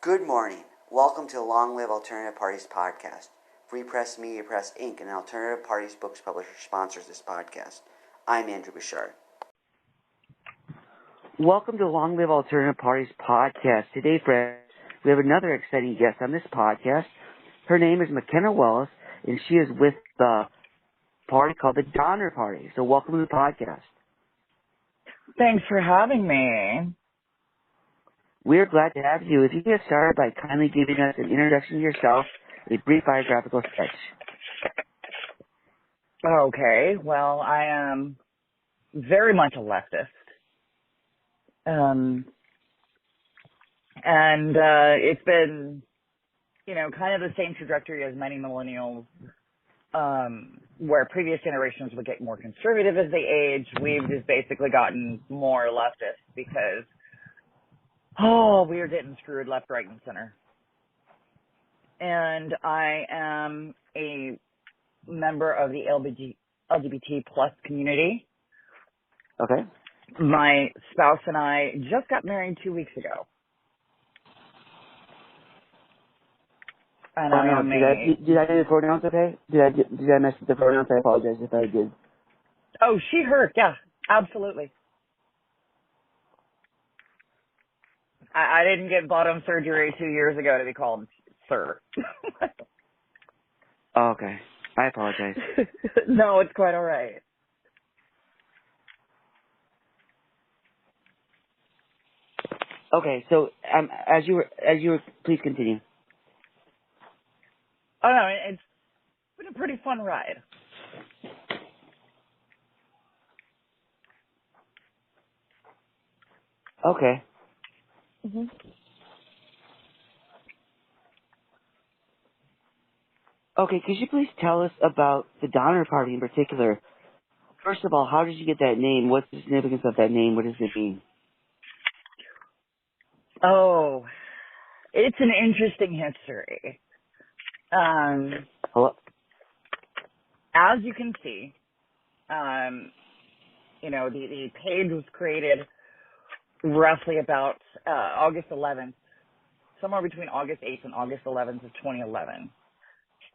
Good morning. Welcome to the Long Live Alternative Parties podcast. Free Press Media Press Inc., an alternative parties books publisher, sponsors this podcast. I'm Andrew Bouchard. Welcome to Long Live Alternative Parties podcast. Today, friends, we have another exciting guest on this podcast. Her name is McKenna Wells, and she is with the party called the Donner Party. So welcome to the podcast. Thanks for having me. We're glad to have you. If you get started by kindly giving us an introduction to yourself, a brief biographical sketch. Okay, well, I am very much a leftist. It's been, kind of the same trajectory as many millennials, where previous generations would get more conservative as they age. We've just basically gotten more leftist because, we are getting screwed left, right, and center. And I am a member of the LGBT plus community. Okay. My spouse and I just got married 2 weeks ago. And did I do the pronouns okay? Did I mess with the pronouns? I apologize if I did. Oh, she, her, yeah, absolutely. I didn't get bottom surgery 2 years ago to be called sir. Oh, okay. I apologize. No, it's quite all right. Okay, so as you were, please continue. Oh no, it's been a pretty fun ride. Okay. Mm-hmm. Okay, could you please tell us about the Donner Party in particular? First of all, how did you get that name? What's the significance of that name? What does it mean? Oh, it's an interesting history. Hello? As you can see, the page was created roughly about August 11th, somewhere between August 8th and August 11th of 2011.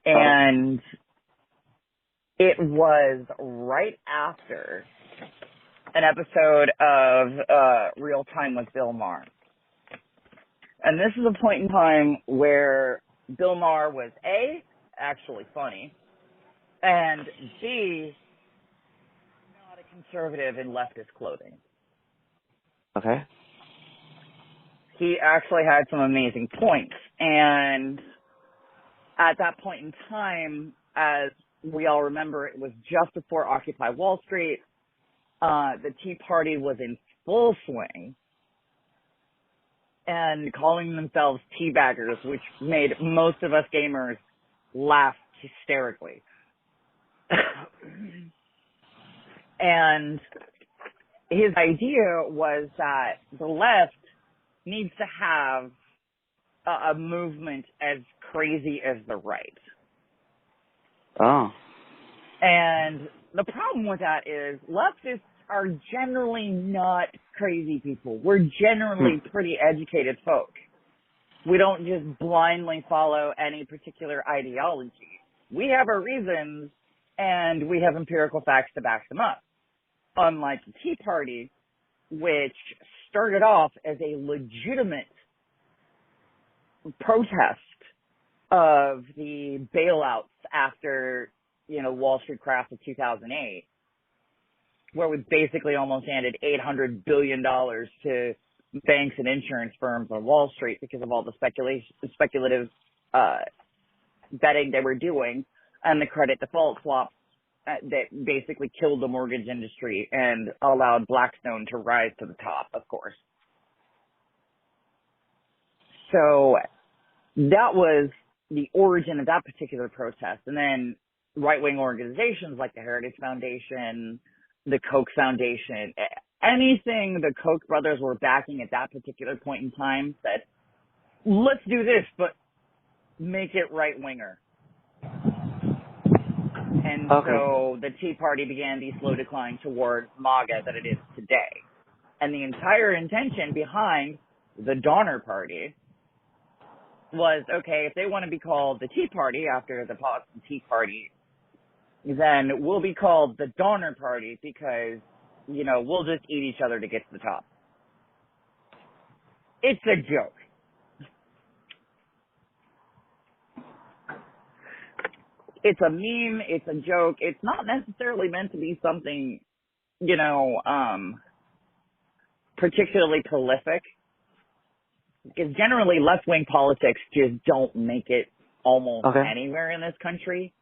And it was right after an episode of Real Time with Bill Maher. And this is a point in time where Bill Maher was A, actually funny, and B, not a conservative in leftist clothing. Okay. He actually had some amazing points. And at that point in time, as we all remember, it was just before Occupy Wall Street. The Tea Party was in full swing and calling themselves teabaggers, which made most of us gamers laugh hysterically. And his idea was that the left needs to have a movement as crazy as the right. Oh. And the problem with that is leftists are generally not crazy people. We're generally pretty educated folk. We don't just blindly follow any particular ideology. We have our reasons, and we have empirical facts to back them up. Unlike the Tea Party, which started off as a legitimate protest of the bailouts after, Wall Street crash of 2008, where we basically almost handed $800 billion to banks and insurance firms on Wall Street because of all the speculative betting they were doing, and the credit default swaps that basically killed the mortgage industry and allowed Blackstone to rise to the top, of course. So that was the origin of that particular protest. And then right-wing organizations like the Heritage Foundation, the Koch Foundation, anything the Koch brothers were backing at that particular point in time said, let's do this, but make it right-winger. And so the Tea Party began the slow decline toward MAGA that it is today. And the entire intention behind the Donner Party was, okay, if they want to be called the Tea Party after the Boston Tea Party, then we'll be called the Donner Party because, we'll just eat each other to get to the top. It's a joke. It's a meme. It's a joke. It's not necessarily meant to be something, particularly prolific. Because generally left-wing politics just don't make it almost anywhere in this country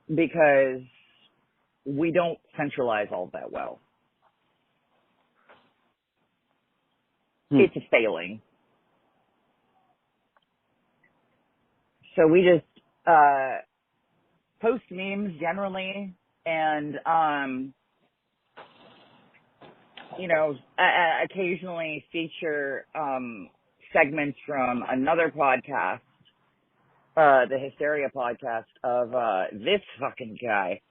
because we don't centralize all that well. It's a failing. So we just post memes generally and, occasionally feature segments from another podcast, the Hysteria podcast of this fucking guy.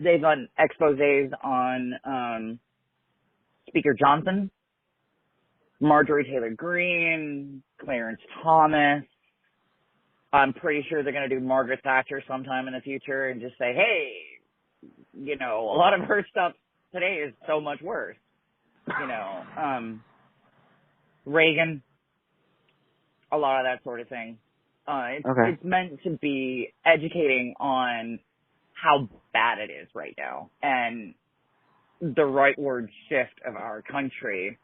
They've done exposés on Speaker Johnson, Marjorie Taylor Greene, Clarence Thomas. I'm pretty sure they're going to do Margaret Thatcher sometime in the future and just say, hey, a lot of her stuff today is so much worse. Reagan, a lot of that sort of thing. It's meant to be educating on how bad it is right now and the rightward shift of our country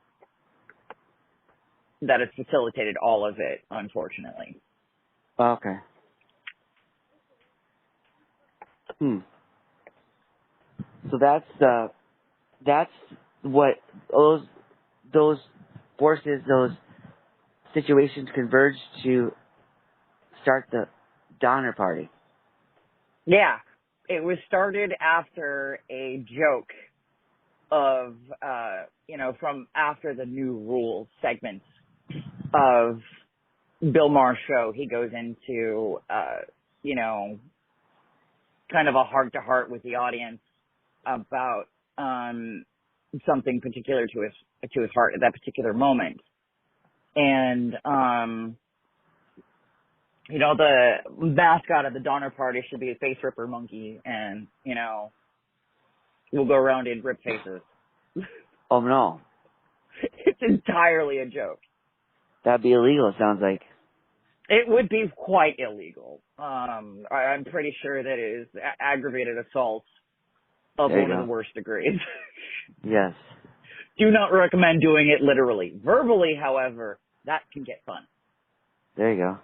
that has facilitated all of it, unfortunately. Okay. So that's what those forces, those situations converged to start the Donner Party. Yeah. It was started after a joke of, from after the New Rules segments of Bill Maher's show. He goes into, kind of a heart-to-heart with the audience about something particular to his heart at that particular moment. And, the mascot of the Donner Party should be a face ripper monkey, and, we'll go around and rip faces. Oh, no. It's entirely a joke. That'd be illegal, it sounds like. It would be quite illegal. I'm pretty sure that it is aggravated assault of one of the worst degrees. Yes. Do not recommend doing it literally. Verbally, however, that can get fun. There you go.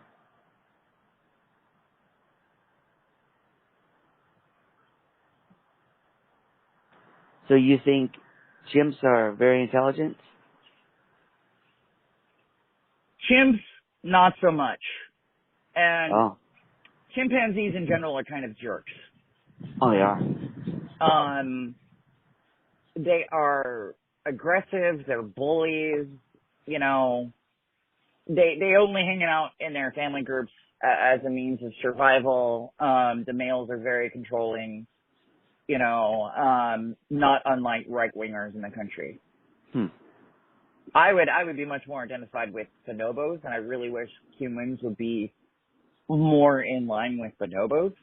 So you think chimps are very intelligent? Chimps, not so much. And chimpanzees in general are kind of jerks. Oh, they are. They are aggressive. They're bullies. They only hang out in their family groups as a means of survival. The males are very controlling. Not unlike right-wingers in the country. I would be much more identified with bonobos, and I really wish humans would be more in line with bonobos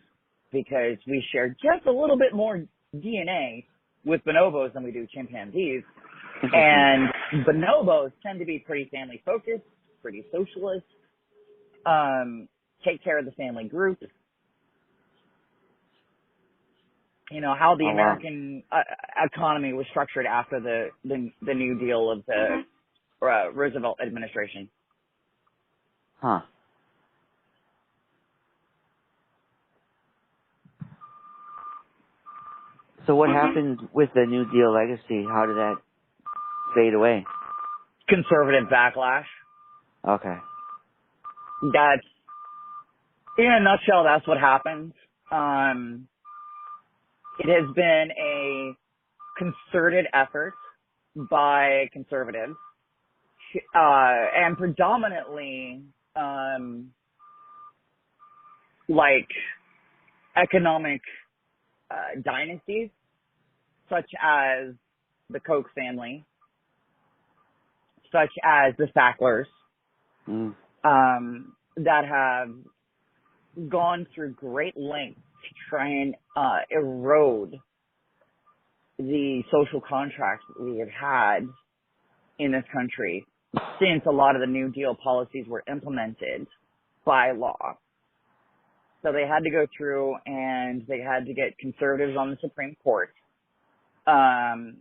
because we share just a little bit more DNA with bonobos than we do chimpanzees. And bonobos tend to be pretty family-focused, pretty socialist, take care of the family group. How the American economy was structured after the New Deal of the Roosevelt administration. Huh. So what happened with the New Deal legacy? How did that fade away? Conservative backlash. Okay. That's, in a nutshell, that's what happened. It has been a concerted effort by conservatives, and predominantly, economic dynasties, such as the Koch family, such as the Sacklers, Mm. that have gone through great lengths to try and erode the social contracts that we have had in this country since a lot of the New Deal policies were implemented by law. So they had to go through and they had to get conservatives on the Supreme Court. And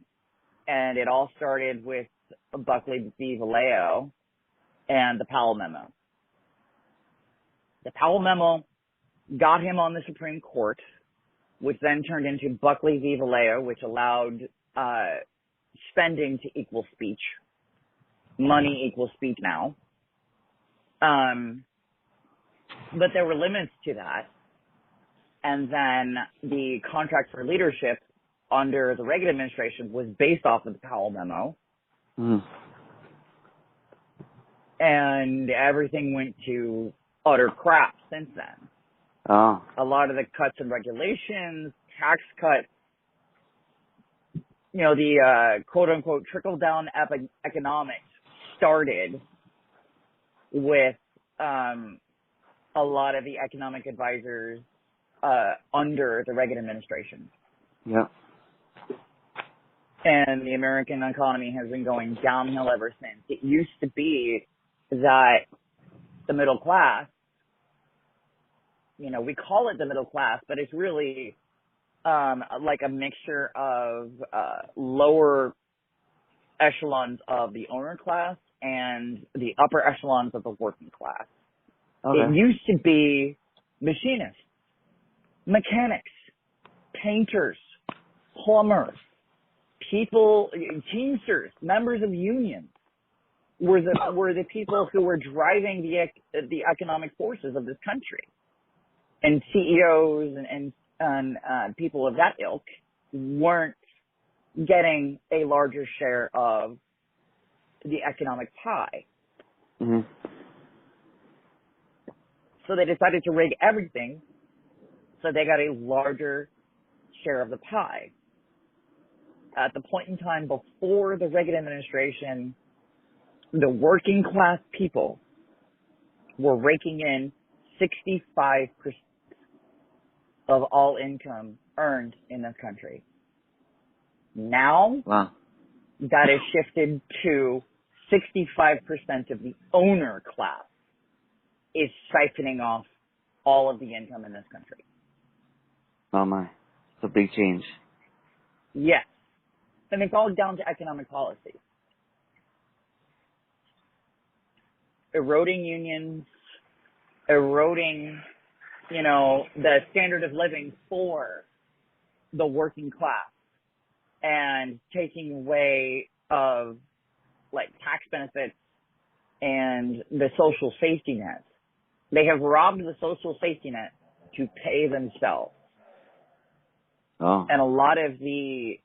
it all started with Buckley v. Valeo and the Powell Memo. The Powell Memo got him on the Supreme Court, which then turned into Buckley v. Valeo, which allowed spending to equal speech. Money equals speech now. But there were limits to that. And then the contract for leadership under the Reagan administration was based off of the Powell Memo. Mm. And everything went to utter crap since then. Oh. A lot of the cuts and regulations, tax cuts, the quote-unquote trickle-down economics started with a lot of the economic advisors under the Reagan administration. Yep. And the American economy has been going downhill ever since. It used to be that the middle class, we call it the middle class, but it's really like a mixture of lower echelons of the owner class and the upper echelons of the working class. Okay. It used to be machinists, mechanics, painters, plumbers, people, teamsters, members of unions were the people who were driving the economic forces of this country. And CEOs and people of that ilk weren't getting a larger share of the economic pie. Mm-hmm. So they decided to rig everything so they got a larger share of the pie. At the point in time before the Reagan administration, the working class people were raking in 65% of all income earned in this country. Now, Wow. that is shifted to 65% of the owner class is siphoning off all of the income in this country. Oh my. It's a big change. Yes. And it's all down to economic policy. Eroding unions, eroding, the standard of living for the working class, and taking away of tax benefits and the social safety net. They have robbed the social safety net to pay themselves. Oh. And a lot of the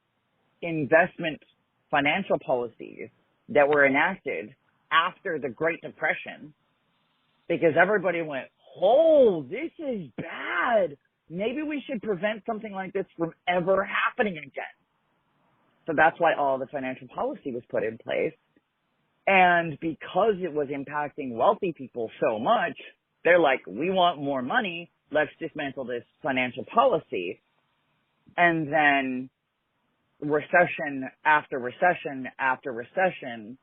investment financial policies that were enacted after the Great Depression, because everybody went, oh, this is bad. Maybe we should prevent something like this from ever happening again. So that's why all the financial policy was put in place. And because it was impacting wealthy people so much, they're like, we want more money. Let's dismantle this financial policy. And then recession after recession after recession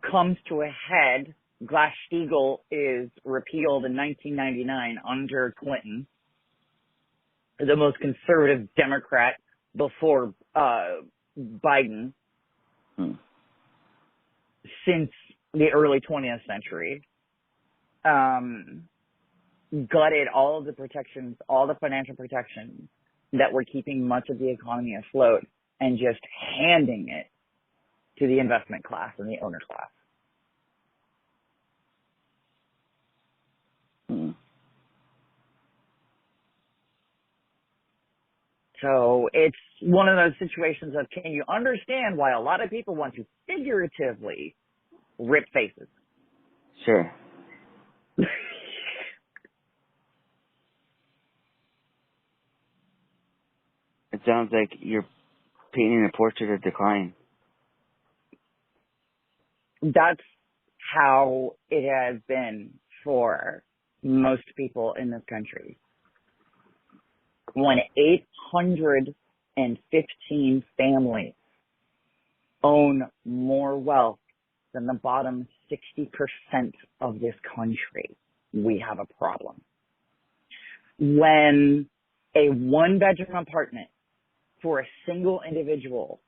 comes to a head. Glass-Steagall is repealed in 1999 under Clinton, the most conservative Democrat before Biden since the early 20th century. Gutted all of the protections, all the financial protections that were keeping much of the economy afloat, and just handing it to the investment class and the owner class. So it's one of those situations of, can you understand why a lot of people want to figuratively rip faces? Sure. It sounds like you're painting a portrait of decline. That's how it has been for most people in this country. When 815 families own more wealth than the bottom 60% of this country, we have a problem. When a one-bedroom apartment for a single individual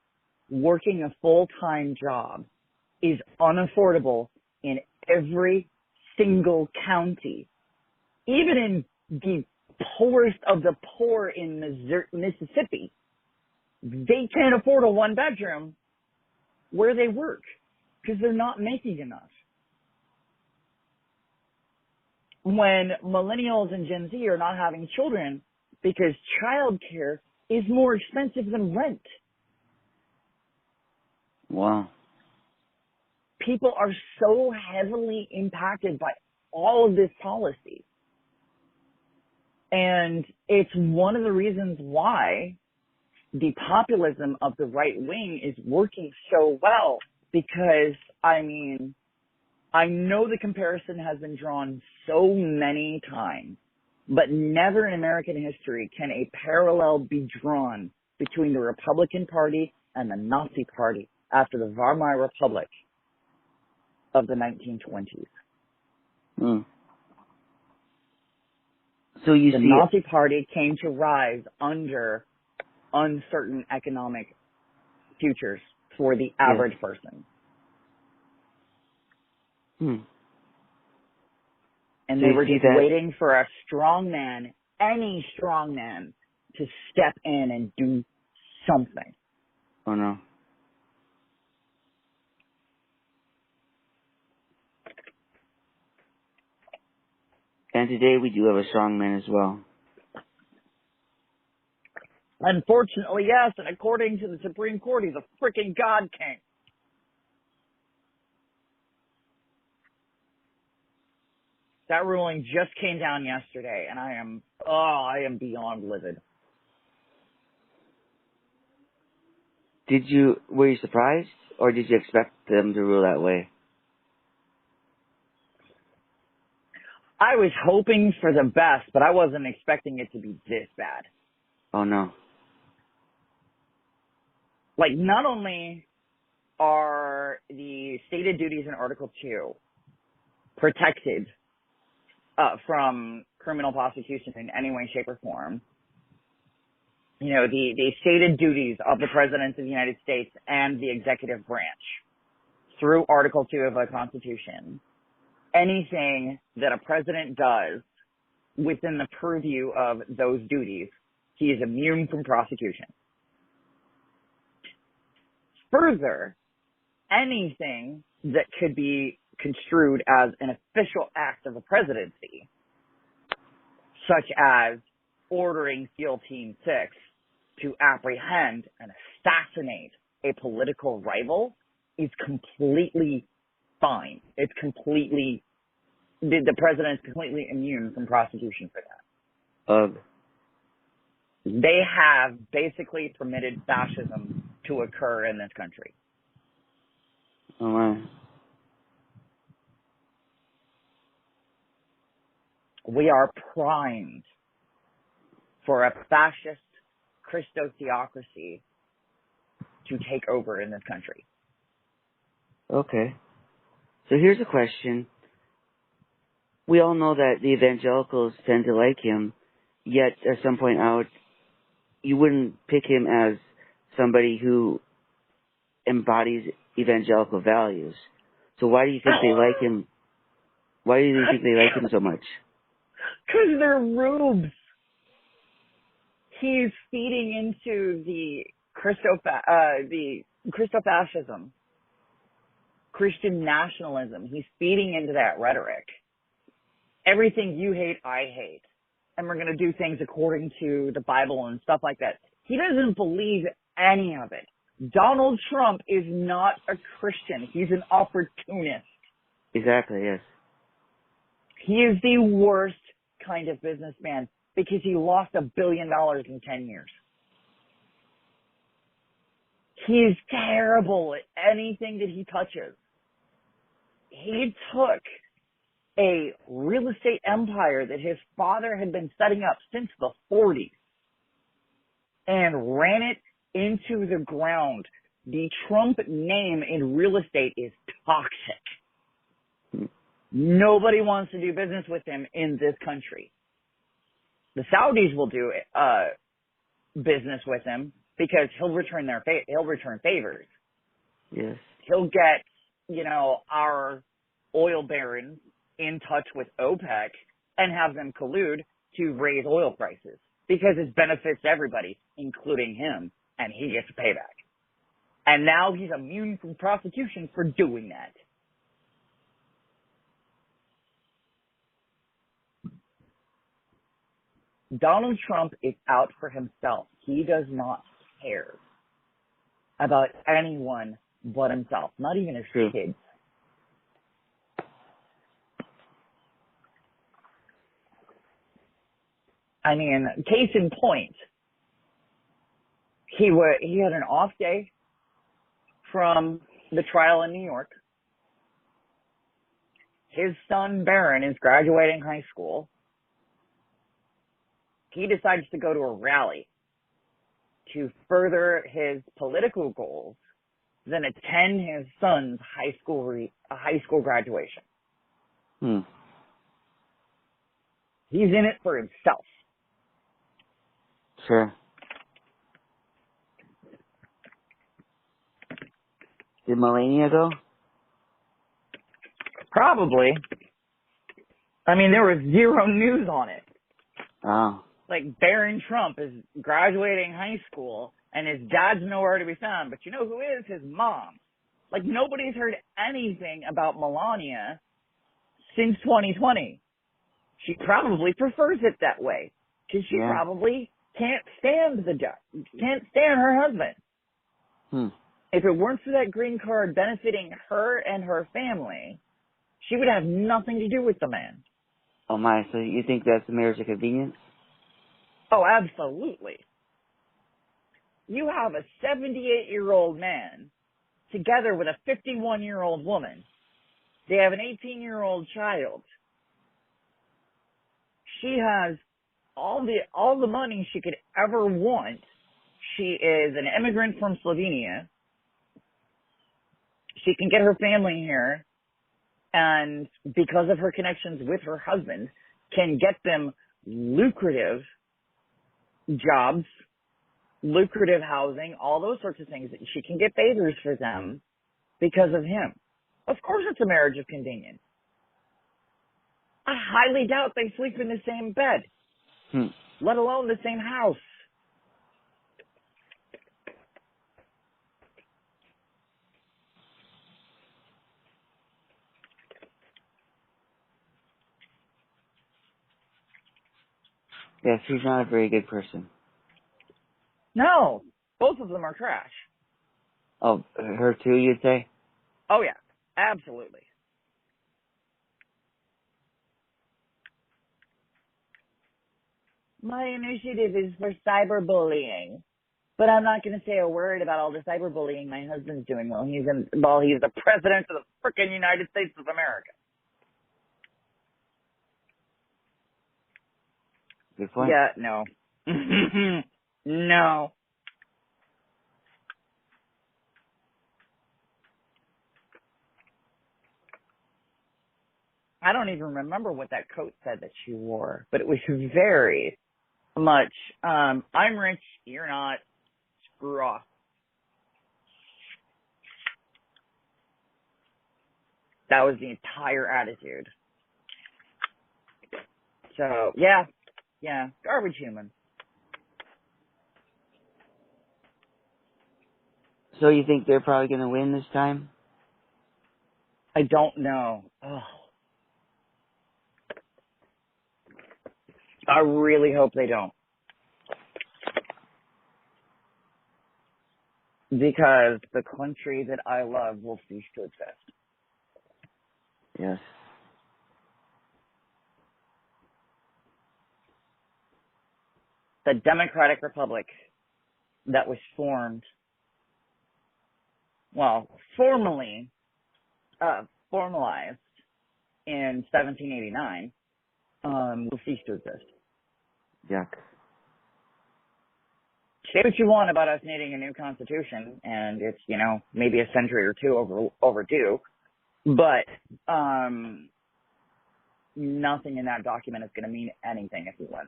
working a full-time job is unaffordable in every single county, even in the poorest of the poor in Mississippi, they can't afford a one-bedroom where they work because they're not making enough. When millennials and Gen Z are not having children because childcare is more expensive than rent. Wow. People are so heavily impacted by all of this policy. And it's one of the reasons why the populism of the right wing is working so well. Because, I mean, I know the comparison has been drawn so many times, but never in American history can a parallel be drawn between the Republican Party and the Nazi Party after the Weimar Republic of the 1920s. Hmm. So you the see, Nazi Party came to rise under uncertain economic futures for the average person. Hmm. And So they you were see just that- waiting for a strong man, any strong man, to step in and do something. Oh no. And today we do have a strong man as well. Unfortunately, yes, and according to the Supreme Court, he's a freaking God king. That ruling just came down yesterday, and I am beyond livid. Were you surprised, or did you expect them to rule that way? I was hoping for the best, but I wasn't expecting it to be this bad. Oh no. Like, not only are the stated duties in Article 2 protected from criminal prosecution in any way, shape, or form, you know, the stated duties of the President of the United States and the executive branch through Article 2 of the Constitution, anything that a president does within the purview of those duties, he is immune from prosecution. Further, anything that could be construed as an official act of the presidency, such as ordering SEAL Team 6 to apprehend and assassinate a political rival, is completely fine. It's completely, the president is completely immune from prosecution for that. They have basically permitted fascism to occur in this country. Oh my. We are primed for a fascist Christo-theocracy to take over in this country. Okay. So here's a question. We all know that the evangelicals tend to like him, yet at some point out, you wouldn't pick him as somebody who embodies evangelical values. So why do you think they like him? Why do you think they like him so much? Because they're rubes. He's feeding into the Christofascism, Christian nationalism. He's feeding into that rhetoric. Everything you hate, I hate. And we're going to do things according to the Bible and stuff like that. He doesn't believe any of it. Donald Trump is not a Christian. He's an opportunist. Exactly, yes. He is the worst kind of businessman because he lost $1 billion in 10 years. He is terrible at anything that he touches. he took a real estate empire that his father had been setting up since the 40s and ran it into the ground. The Trump name in real estate is toxic. Nobody wants to do business with him in this country. The Saudis will do business with him because he'll return favors. Yes. He'll get, our oil barons in touch with OPEC and have them collude to raise oil prices because it benefits everybody, including him, and he gets a payback. And now he's immune from prosecution for doing that. Donald Trump is out for himself. He does not care about anyone but himself, not even his kids. I mean, case in point, he had an off day from the trial in New York. His son, Barron, is graduating high school. He decides to go to a rally to further his political goals than attend his son's high school graduation. He's in it for himself. Sure. Did Melania go? Probably. I mean, there was zero news on it. Oh. Like, Barron Trump is graduating high school, and his dad's nowhere to be found. But you know who is? His mom. Like, nobody's heard anything about Melania since 2020. She probably prefers it that way, because she probably can't stand her husband. If it weren't for that green card benefiting her and her family, she would have nothing to do with the man. Oh my, so you think that's a marriage of convenience? Oh, absolutely. You have a 78-year-old man together with a 51-year-old woman. They have an 18-year-old child. She has all the money she could ever want. She is an immigrant from Slovenia. She can get her family here, and because of her connections with her husband, can get them lucrative jobs, lucrative housing, all those sorts of things. She can get favors for them because of him. Of course it's a marriage of convenience. I highly doubt they sleep in the same bed, let alone the same house. Yes, he's not a very good person. No, both of them are trash. Oh, her too, you'd say? Oh, yeah, absolutely. My initiative is for cyberbullying, but I'm not going to say a word about all the cyberbullying my husband's doing while he's the president of the frickin' United States of America. Good point. Yeah, no. No. I don't even remember what that coat said that she wore, but it was very much, I'm rich, you're not, screw off. That was the entire attitude. So, yeah, garbage human. So you think they're probably going to win this time? I don't know. Oh. I really hope they don't. Because the country that I love will cease to exist. Yes. The Democratic Republic that was formed, well, formally, formalized in 1789, will cease to exist. Yuck. Say what you want about us needing a new constitution, and it's, maybe a century or two overdue, but nothing in that document is going to mean anything if we win.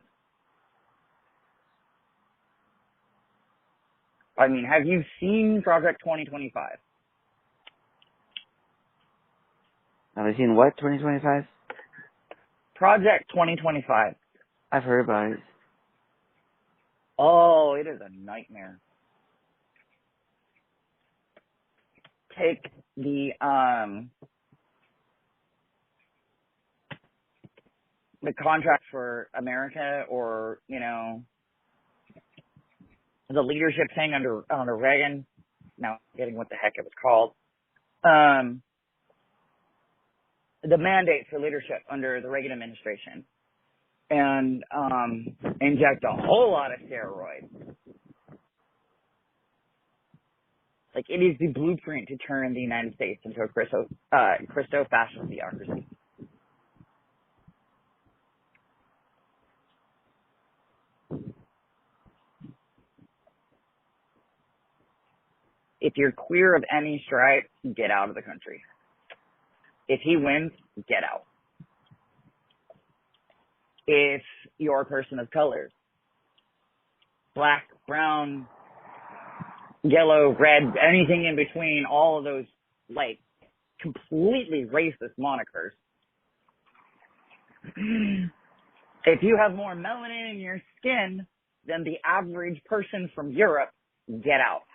I mean, have you seen Project 2025? Have I seen what, 2025? Project 2025. I've heard about it. Oh, it is a nightmare. Take the contract for America, or, the leadership thing under Reagan. Now, getting what the heck it was called. The mandate for leadership under the Reagan administration, and inject a whole lot of steroids. Like, it is the blueprint to turn the United States into a Christo-fascist theocracy. If you're queer of any stripe, get out of the country. If he wins, get out. If you're a person of color, black, brown, yellow, red, anything in between, all of those, completely racist monikers. If you have more melanin in your skin than the average person from Europe, get out.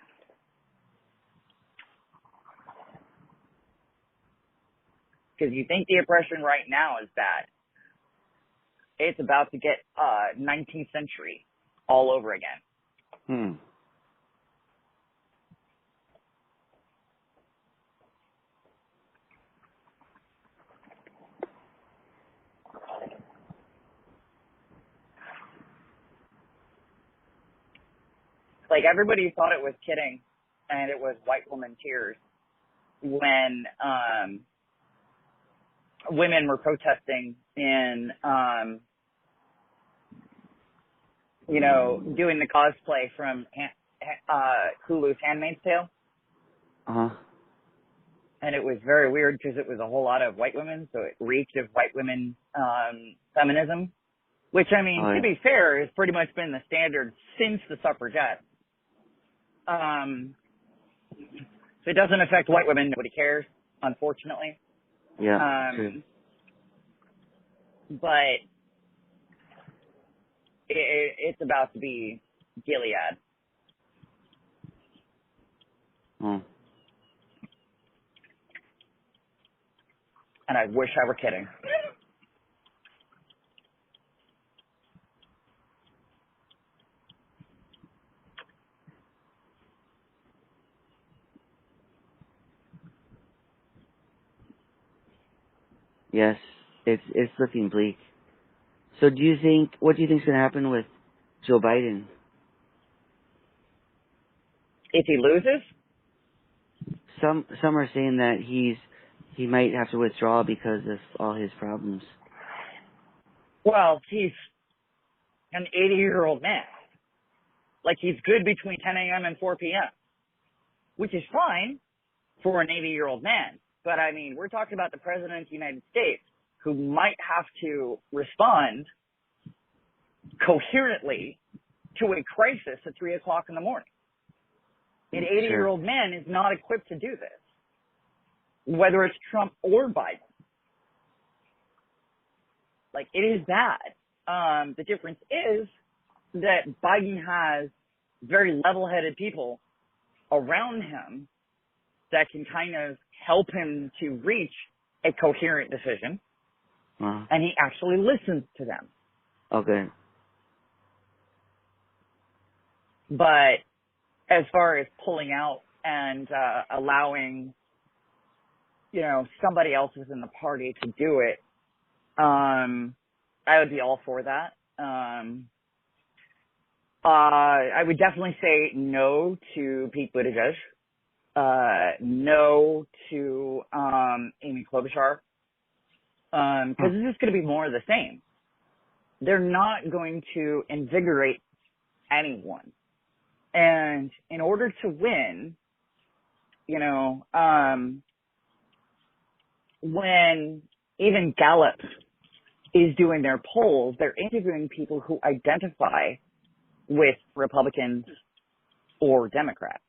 Because you think the oppression right now is bad. It's about to get 19th century all over again. Everybody thought it was kidding, and it was white woman tears when women were protesting in, doing the cosplay from Hulu's Handmaid's Tale. Uh-huh. And it was very weird because it was a whole lot of white women, so it reeked of white women feminism, which, to be fair, has pretty much been the standard since the suffragettes. So it doesn't affect white women. Nobody cares, unfortunately. Yeah, true. But it's about to be Gilead. Hmm. And I wish I were kidding. Yes, it's looking bleak. So what do you think is going to happen with Joe Biden? If he loses? Some are saying that he might have to withdraw because of all his problems. Well, he's an 80-year-old man. He's good between 10 a.m. and 4 p.m., which is fine for an 80-year-old man. But, we're talking about the President of the United States, who might have to respond coherently to a crisis at 3 o'clock in the morning. An 80-year-old man is not equipped to do this, whether it's Trump or Biden. It is bad. The difference is that Biden has very level-headed people around him that can kind of help him to reach a coherent decision, and he actually listens to them. Okay. But as far as pulling out and allowing, somebody else within the party to do it, I would be all for that. I would definitely say no to Pete Buttigieg. no to Amy Klobuchar, because it's just going to be more of the same. They're not going to invigorate anyone. And in order to win, you know, when even Gallup is doing their polls, they're interviewing people who identify with Republicans or Democrats.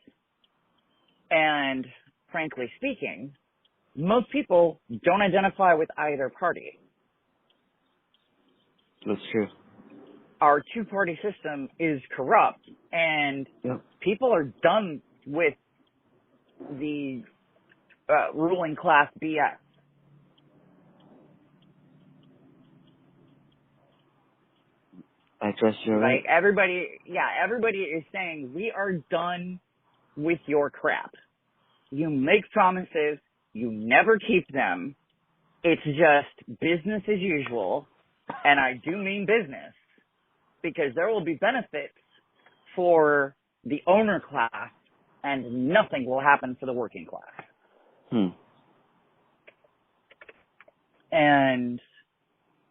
And frankly speaking, most people don't identify with either party. That's true. Our two-party system is corrupt, and people are done with the ruling class BS. I trust you're right. Like everybody is saying, we are done with your crap. You make promises, you never keep them. It's just business as usual, and I do mean business, because there will be benefits for the owner class, and nothing will happen for the working class. And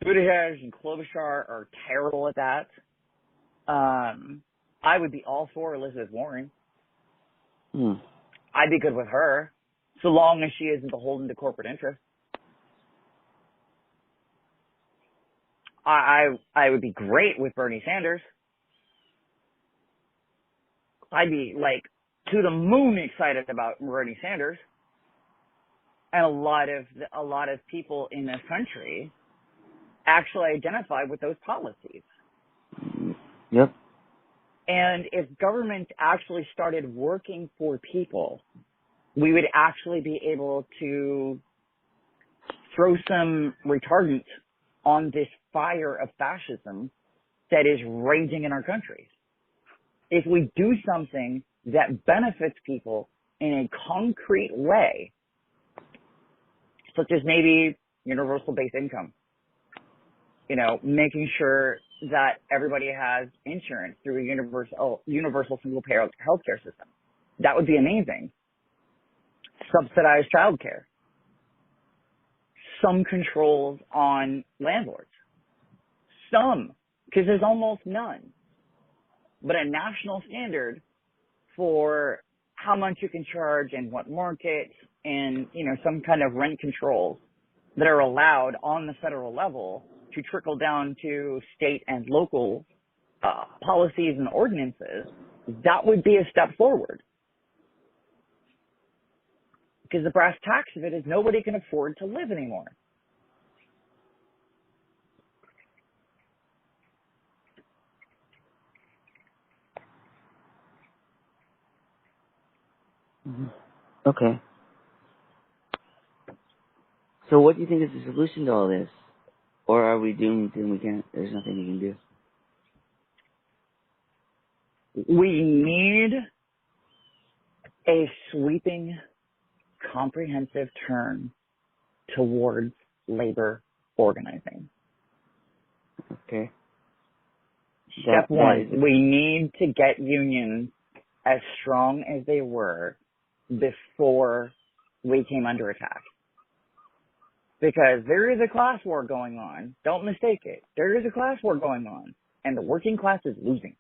Buttigieg and Klobuchar are terrible at that. I would be all for Elizabeth Warren. I'd be good with her, so long as she isn't beholden to corporate interests. I would be great with Bernie Sanders. I'd be like to the moon excited about Bernie Sanders. And a lot of people in this country actually identify with those policies. Yep. And if government actually started working for people, we would actually be able to throw some retardant on this fire of fascism that is raging in our country. If we do something that benefits people in a concrete way, such as maybe universal basic income, you know, making sure that everybody has insurance through a universal single payer healthcare system, that would be amazing. Subsidized childcare. Some controls on landlords. Some, because there's almost none. But a national standard for how much you can charge and what markets, and, you know, some kind of rent controls that are allowed on the federal level to trickle down to state and local policies and ordinances, that would be a step forward. Because the brass tacks of it is nobody can afford to live anymore. Okay. So what do you think is the solution to all this? Or are we doomed and there's nothing we can do? We need a sweeping, comprehensive turn towards labor organizing. Okay. Step one, we need to get unions as strong as they were before we came under attack. Because there is a class war going on. Don't mistake it. There is a class war going on, and the working class is losing.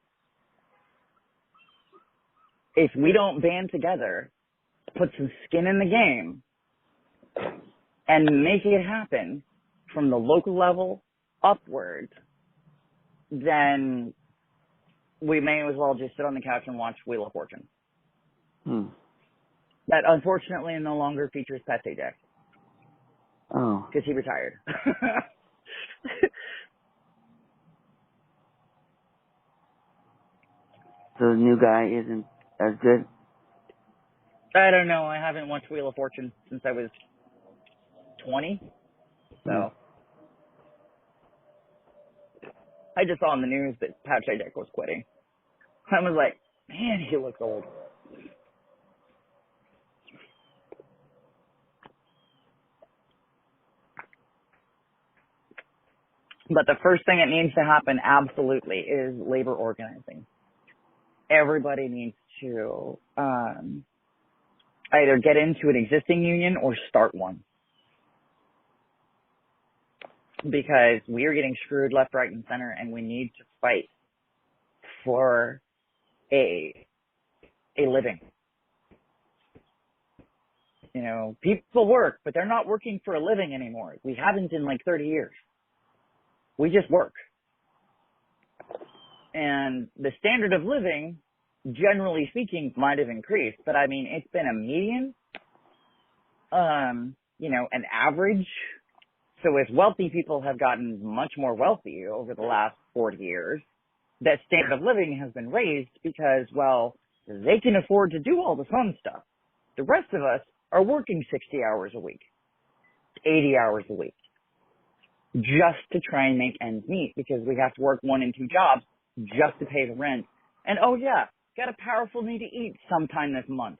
If we don't band together, put some skin in the game, and make it happen from the local level upward, then we may as well just sit on the couch and watch Wheel of Fortune. That unfortunately no longer features Pat Sajak. Oh. Because he retired. So the new guy isn't as good? I don't know. I haven't watched Wheel of Fortune since I was 20. So. I just saw on the news that Pat Sajak was quitting. I was like, man, he looks old. But the first thing that needs to happen, absolutely, is labor organizing. Everybody needs to either get into an existing union or start one. Because we are getting screwed left, right, and center, and we need to fight for a living. You know, people work, but they're not working for a living anymore. We haven't in like 30 years. We just work. And the standard of living, generally speaking, might have increased, but I mean, it's been a median, you know, an average. So as wealthy people have gotten much more wealthy over the last 40 years, that standard of living has been raised because, well, they can afford to do all the fun stuff. The rest of us are working 60 hours a week, 80 hours a week, just to try and make ends meet because we have to work 1 and 2 jobs just to pay the rent. And oh yeah, got a powerful need to eat sometime this month.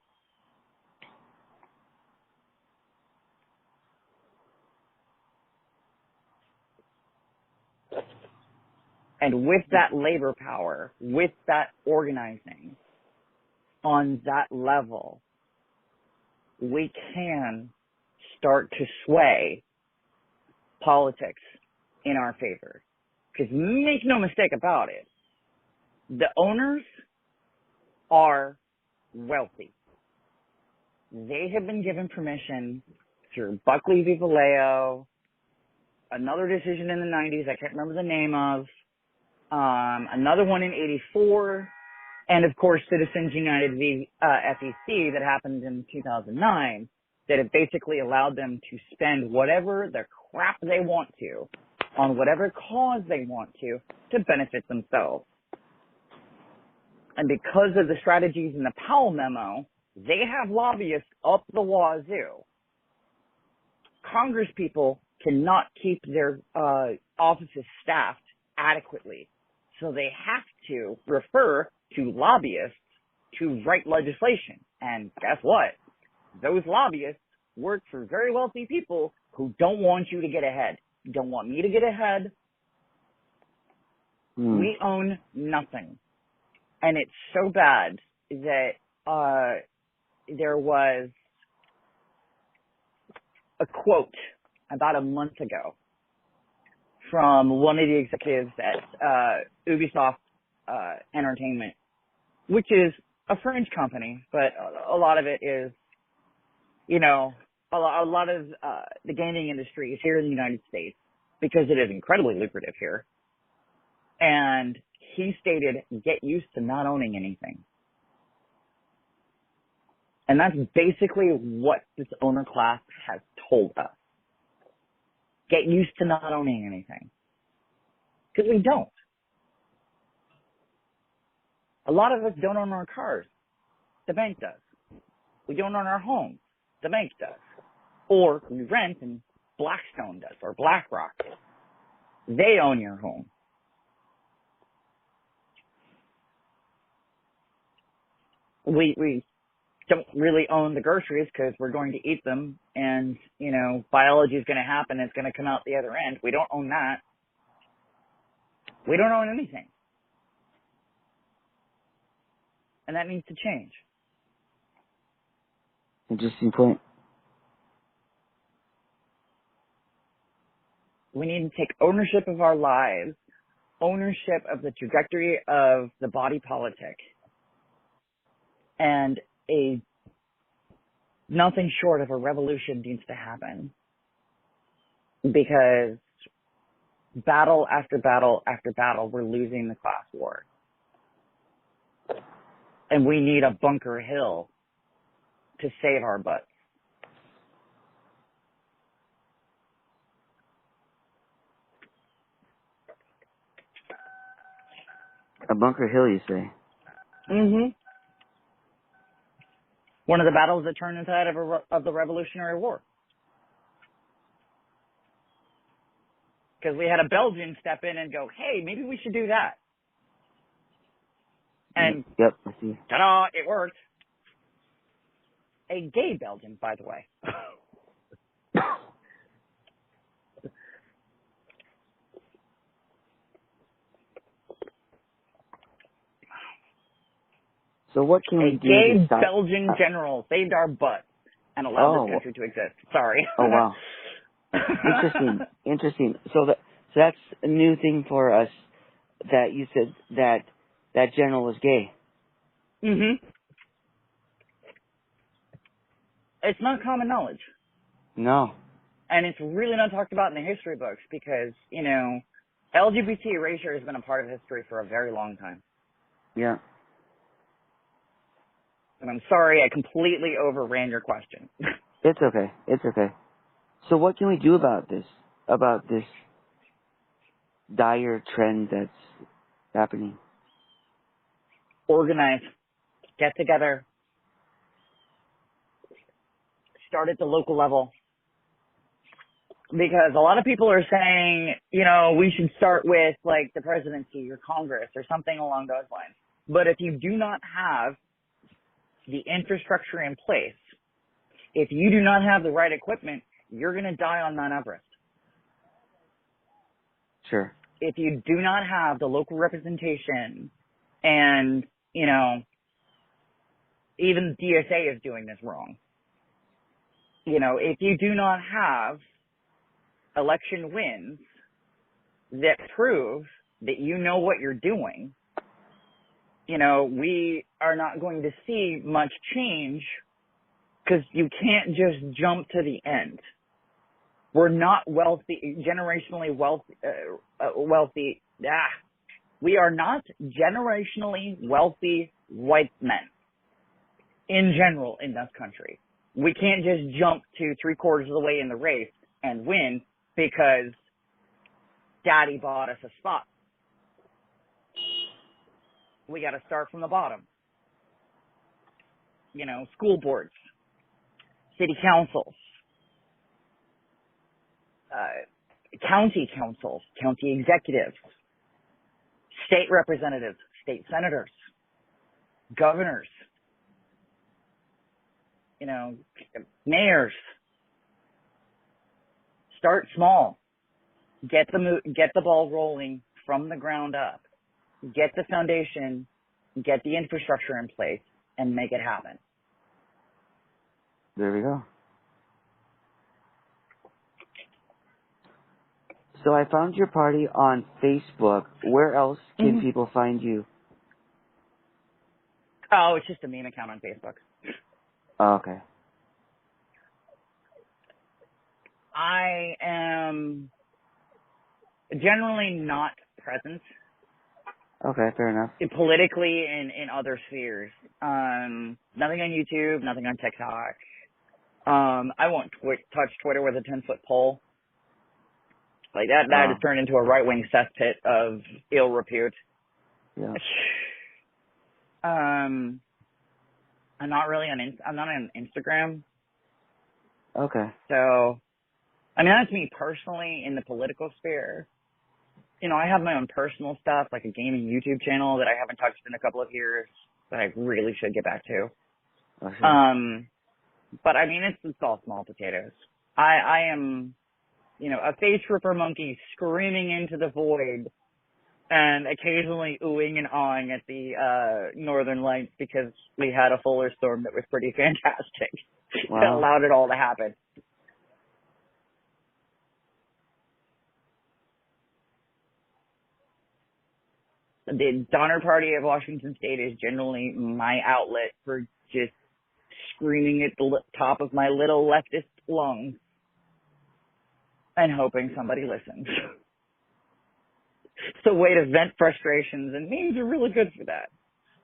And with that labor power, with that organizing on that level, we can start to sway politics in our favor. Because make no mistake about it, the owners are wealthy. They have been given permission through Buckley v. Vallejo, another decision in the 90s I can't remember the name of, another one in 84, and of course Citizens United v. FEC that happened in 2009 that have basically allowed them to spend whatever the crap they want to on whatever cause they want to benefit themselves. And because of the strategies in the Powell memo, they have lobbyists up the wazoo. Congress people cannot keep their offices staffed adequately. So they have to refer to lobbyists to write legislation. And guess what? Those lobbyists work for very wealthy people who don't want you to get ahead. Don't want me to get ahead. We own nothing. And it's so bad that there was a quote about a month ago from one of the executives at Ubisoft Entertainment, which is a French company, but a lot of it is, you know, a lot of the gaming industry is here in the United States because it is incredibly lucrative here. And he stated, get used to not owning anything. And that's basically what this owner class has told us. Get used to not owning anything. Because we don't. A lot of us don't own our cars. The bank does. We don't own our homes. The bank does. Or we rent and Blackstone does, or BlackRock. They own your home. We don't really own the groceries because we're going to eat them and, you know, biology is going to happen. It's going to come out the other end. We don't own that. We don't own anything. And that needs to change. Interesting point. We need to take ownership of our lives, ownership of the trajectory of the body politic, and nothing short of a revolution needs to happen. Because battle after battle after battle, we're losing the class war. And we need a Bunker Hill to save our butts. A Bunker Hill, you say? Mm-hmm. One of the battles that turned into that of the Revolutionary War. Because we had a Belgian step in and go, hey, maybe we should do that. And yep, I see. Ta-da, it worked. A gay Belgian, by the way. So what can A we do gay to stop? Belgian general saved our butt and allowed this country to exist. Sorry. Oh, wow. Interesting. So that's a new thing for us, that you said that general was gay. Mhm. It's not common knowledge. No. And it's really not talked about in the history books because, you know, LGBT erasure has been a part of history for a very long time. Yeah. And I'm sorry I completely overran your question. It's okay. It's okay. So what can we do about this dire trend that's happening? Organize. Get together. Start at the local level. Because a lot of people are saying, you know, we should start with like the presidency or Congress or something along those lines. But if you do not have the infrastructure in place, if you do not have the right equipment, you're going to die on Mount Everest. Sure. If you do not have the local representation and, you know, even DSA is doing this wrong. You know, if you do not have election wins that prove that you know what you're doing, you know, we are not going to see much change because you can't just jump to the end. We're not generationally wealthy. We are not generationally wealthy white men in general in this country. We can't just jump to 3/4 of the way in the race and win because daddy bought us a spot. We got to start from the bottom. You know, school boards, city councils, county councils, county executives, state representatives, state senators, governors, you know, mayors. Start small. Get the ball rolling from the ground up. Get the foundation, get the infrastructure in place, and make it happen. There we go. So I found your party on Facebook. Where else can people find you? Oh, it's just a meme account on Facebook. Oh, okay. I am generally not present. Okay, fair enough. Politically in other spheres. Nothing on YouTube, nothing on TikTok. I won't touch Twitter with a 10-foot pole. Like that has turned into a right-wing cesspit of ill repute. Yeah. I'm not really I'm not on Instagram. Okay. So, I mean, that's me personally in the political sphere. You know, I have my own personal stuff, like a gaming YouTube channel that I haven't touched in a couple of years that I really should get back to. Oh, sure. But I mean, it's all small potatoes. I am, you know, a face ripper monkey screaming into the void and occasionally oohing and awing at the Northern Lights because we had a solar storm that was pretty fantastic. Wow. That allowed it all to happen. The Donner Party of Washington State is generally my outlet for just screaming at the top of my little leftist lungs and hoping somebody listens. It's a way to vent frustrations, and memes are really good for that.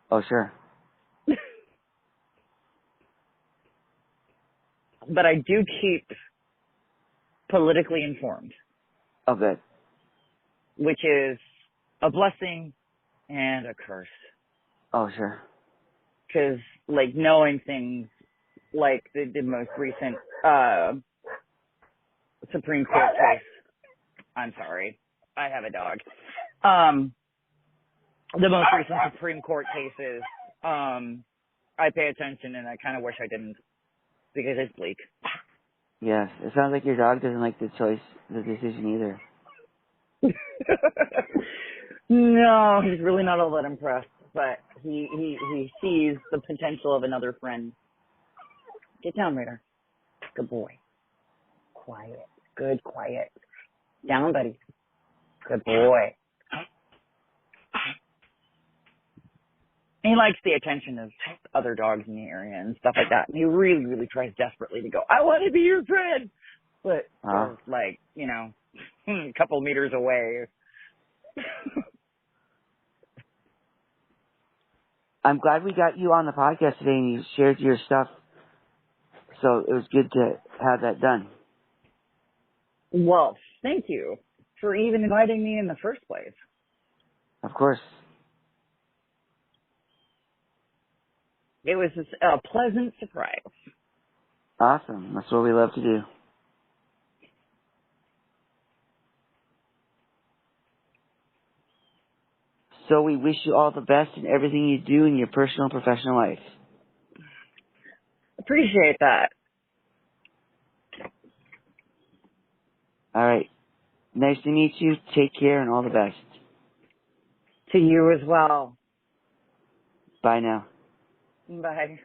Oh, sure. But I do keep politically informed. Oh, good. Which is a blessing and a curse. Oh, sure. Because, like, knowing things like the most recent Supreme Court case. I'm sorry. I have a dog. The most recent Supreme Court cases, I pay attention, and I kind of wish I didn't, because it's bleak. Yes. It sounds like your dog doesn't like the decision either. No, he's really not all that impressed, but He sees the potential of another friend. Get down, Raider. Good boy. Quiet. Good, quiet. Down, buddy. Good boy. He likes the attention of other dogs in the area and stuff like that. And he really, really tries desperately to go, I want to be your friend. But they're like, you know, a couple meters away. I'm glad we got you on the podcast today and you shared your stuff. So it was good to have that done. Well, thank you for even inviting me in the first place. Of course. It was a pleasant surprise. Awesome. That's what we love to do. So we wish you all the best in everything you do in your personal and professional life. Appreciate that. All right. Nice to meet you. Take care and all the best. To you as well. Bye now. Bye.